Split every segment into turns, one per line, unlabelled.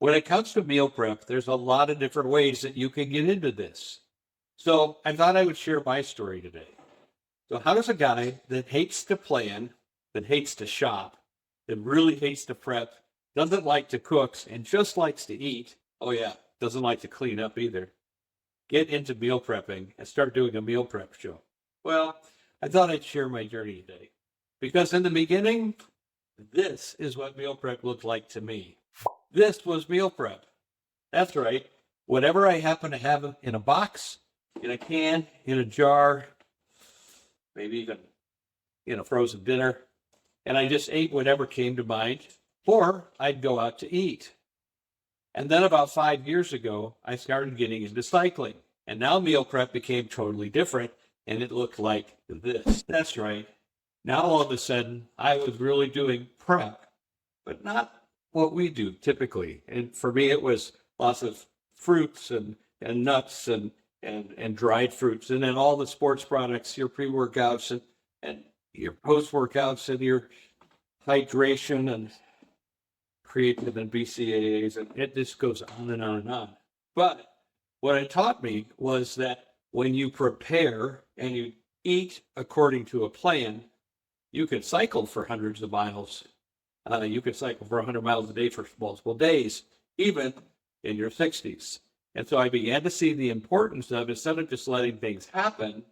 When it comes to meal prep, there's a lot of different ways that you can get into this. So I thought I would share my story today. So how does a guy that hates to plan, that hates to shop, that really hates to prep, doesn't like to cook, and just likes to eat, oh yeah, doesn't like to clean up either, get into meal prepping and start doing a meal prep show? Well, I thought I'd share my journey today. Because in the beginning, this is what meal prep looked like to me. This was meal prep. That's right. Whatever I happen to have in a box, in a can, in a jar, maybe even in a frozen dinner, and I just ate whatever came to mind, or I'd go out to eat. And then about 5 years ago, I started getting into cycling. And now meal prep became totally different, and it looked like this. That's right. Now all of a sudden, I was really doing prep, but not what we do typically. And for me, it was lots of fruits and nuts and dried fruits, and then all the sports products, your pre-workouts and your post-workouts and your hydration and creatine and BCAAs, and it just goes on and on and on. But what it taught me was that when you prepare and you eat according to a plan, you can cycle for hundreds of miles. You could cycle for 100 miles a day for multiple days, even in your 60s. And so I began to see the importance of, instead of just letting things happen,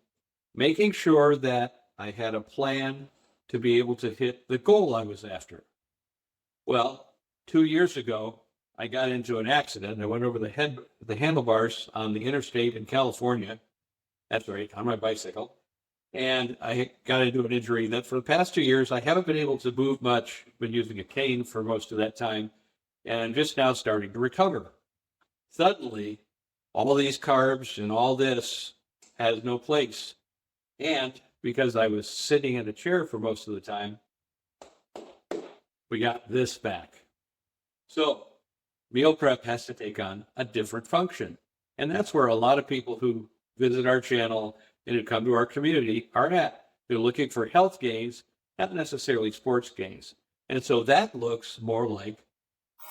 making sure that I had a plan to be able to hit the goal I was after. Well, 2 years ago, I got into an accident. I went over the handlebars on the interstate in California. That's right, on my bicycle. And I got into an injury that for the past 2 years, I haven't been able to move much. Been using a cane for most of that time, and I'm just now starting to recover. Suddenly, all these carbs and all this has no place. And because I was sitting in a chair for most of the time, we got this back. So meal prep has to take on a different function. And that's where a lot of people who visit our channel and who come to our community are at. They're looking for health gains, not necessarily sports gains. And so that looks more like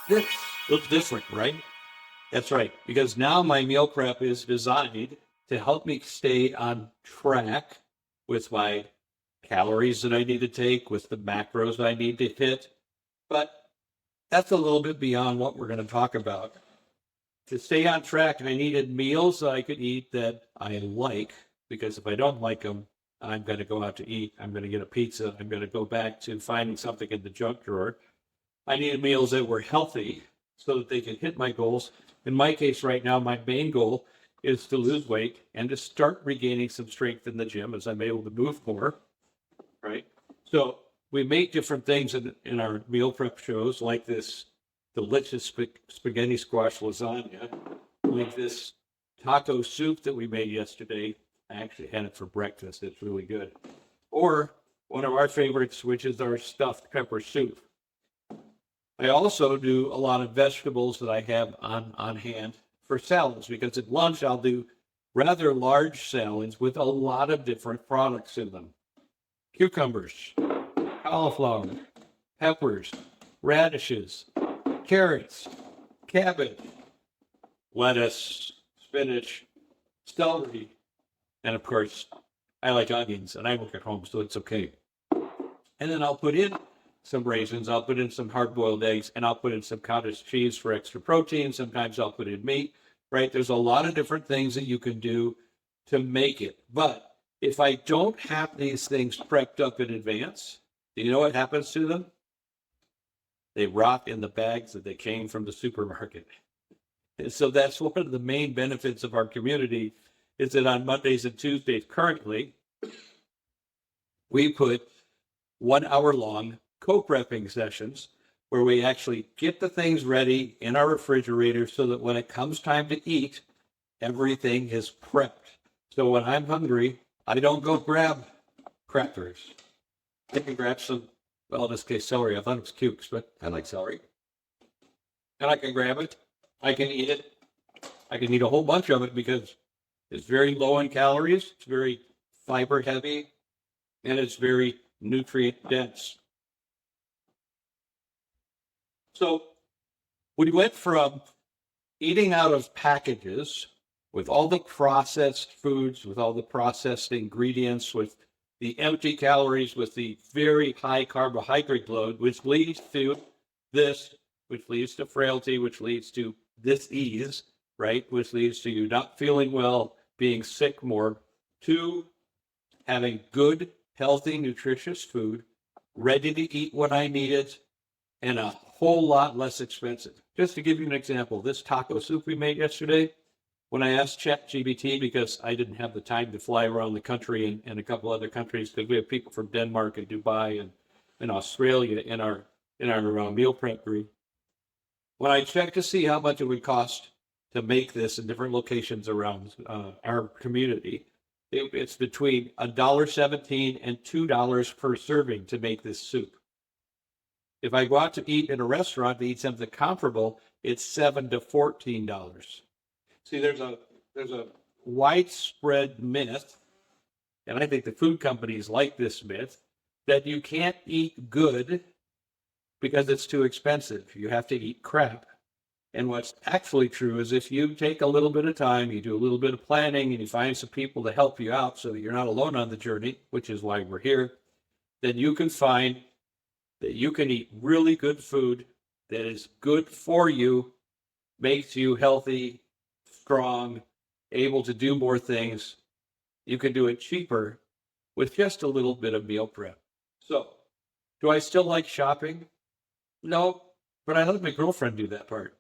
this. Looks different, right? That's right, because now my meal prep is designed to help me stay on track with my calories that I need to take, with the macros I need to hit. But that's a little bit beyond what we're going to talk about. To stay on track, I needed meals that I could eat that I like, because if I don't like them, I'm going to go out to eat. I'm going to get a pizza. I'm going to go back to finding something in the junk drawer. I needed meals that were healthy so that they could hit my goals. In my case right now, my main goal is to lose weight and to start regaining some strength in the gym as I'm able to move more, right? So we make different things in our meal prep shows, like this delicious spaghetti squash lasagna, like this taco soup that we made yesterday. I actually had it for breakfast. It's really good. Or one of our favorites, which is our stuffed pepper soup. I also do a lot of vegetables that I have on hand for salads, because at lunch I'll do rather large salads with a lot of different products in them. Cucumbers, cauliflower, peppers, radishes, carrots, cabbage, lettuce, spinach, celery, and of course, I like onions, and I work at home, so it's okay. And then I'll put in some raisins, I'll put in some hard-boiled eggs, and I'll put in some cottage cheese for extra protein. Sometimes I'll put in meat, right? There's a lot of different things that you can do to make it. But if I don't have these things prepped up in advance, do you know what happens to them? They rot in the bags that they came from the supermarket. And so that's one of the main benefits of our community, is that on Mondays and Tuesdays currently, we put 1 hour long co-prepping sessions where we actually get the things ready in our refrigerator so that when it comes time to eat, everything is prepped. So when I'm hungry, I don't go grab crackers. I can grab some, well, in this case, celery. I thought it was cukes, but I like celery. And I can grab it. I can eat it. I can eat a whole bunch of it because it's very low in calories. It's very fiber heavy, and it's very nutrient dense. So We went from eating out of packages with all the processed foods, with all the processed ingredients, with the empty calories, with the very high carbohydrate load, which leads to this, which leads to frailty, which leads to dis-ease, right? Which leads to you not feeling well, being sick more, to having good, healthy, nutritious food, ready to eat when I need it, and a whole lot less expensive. Just to give you an example, this taco soup we made yesterday, when I asked ChatGPT, because I didn't have the time to fly around the country and a couple other countries, because we have people from Denmark and Dubai and Australia in our meal prep group. When I checked to see how much it would cost to make this in different locations around our community, it's between $1.17 and $2 per serving to make this soup. If I go out to eat in a restaurant to eat something comparable, it's $7 to $14. See, there's a widespread myth, and I think the food companies like this myth, that you can't eat good because it's too expensive. You have to eat crap. And what's actually true is if you take a little bit of time, you do a little bit of planning, and you find some people to help you out so that you're not alone on the journey, which is why we're here, then you can find that you can eat really good food that is good for you, makes you healthy, strong, able to do more things. You can do it cheaper with just a little bit of meal prep. So, do I still like shopping? No, but I let my girlfriend do that part.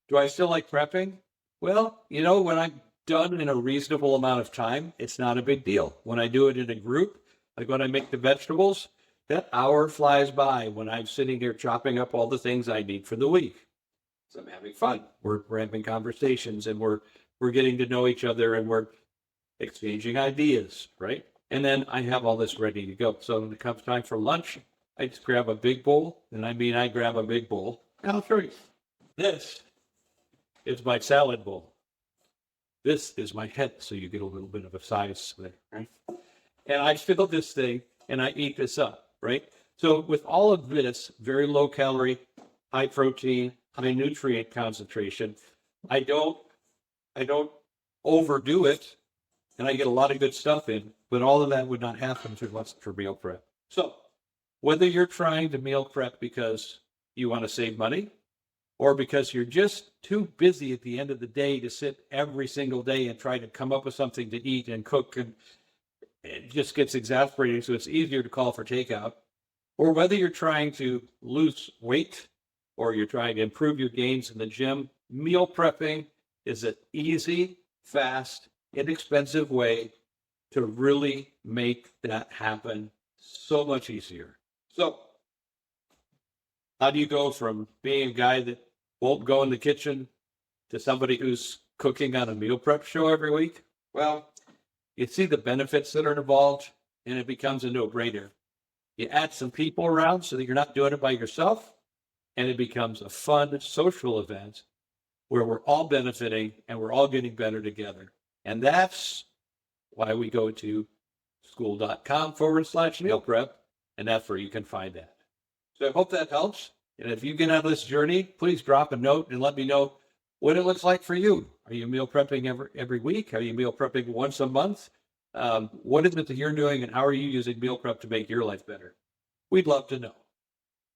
Do I still like prepping? Well, when I'm done in a reasonable amount of time, it's not a big deal. When I do it in a group, like when I make the vegetables, that hour flies by when I'm sitting here chopping up all the things I need for the week. So I'm having fun. We're having conversations, and we're getting to know each other, and we're exchanging ideas, right? And then I have all this ready to go. So when it comes time for lunch, I just grab a big bowl, and I grab a big bowl, and I'll show you. This is my salad bowl. This is my head, so you get a little bit of a size there, right? And I fill this thing, and I eat this up, right? So with all of this, very low calorie, high protein, high nutrient concentration, I don't overdo it, and I get a lot of good stuff in, but all of that would not happen if it wasn't for meal prep. So whether you're trying to meal prep because you want to save money, or because you're just too busy at the end of the day to sit every single day and try to come up with something to eat and cook, and it just gets exasperating, so it's easier to call for takeout, or whether you're trying to lose weight or you're trying to improve your gains in the gym, meal prepping is an easy, fast, inexpensive way to really make that happen so much easier. So, how do you go from being a guy that won't go in the kitchen to somebody who's cooking on a meal prep show every week? Well, you see the benefits that are involved, and it becomes a no-brainer. You add some people around so that you're not doing it by yourself, and it becomes a fun social event where we're all benefiting and we're all getting better together. And that's why we go to school.com/meal prep, and that's where you can find that. So I hope that helps. And if you get on this journey, please drop a note and let me know what it looks like for you. Are you meal prepping every week? Are you meal prepping once a month? What is it that you're doing, and how are you using meal prep to make your life better? We'd love to know.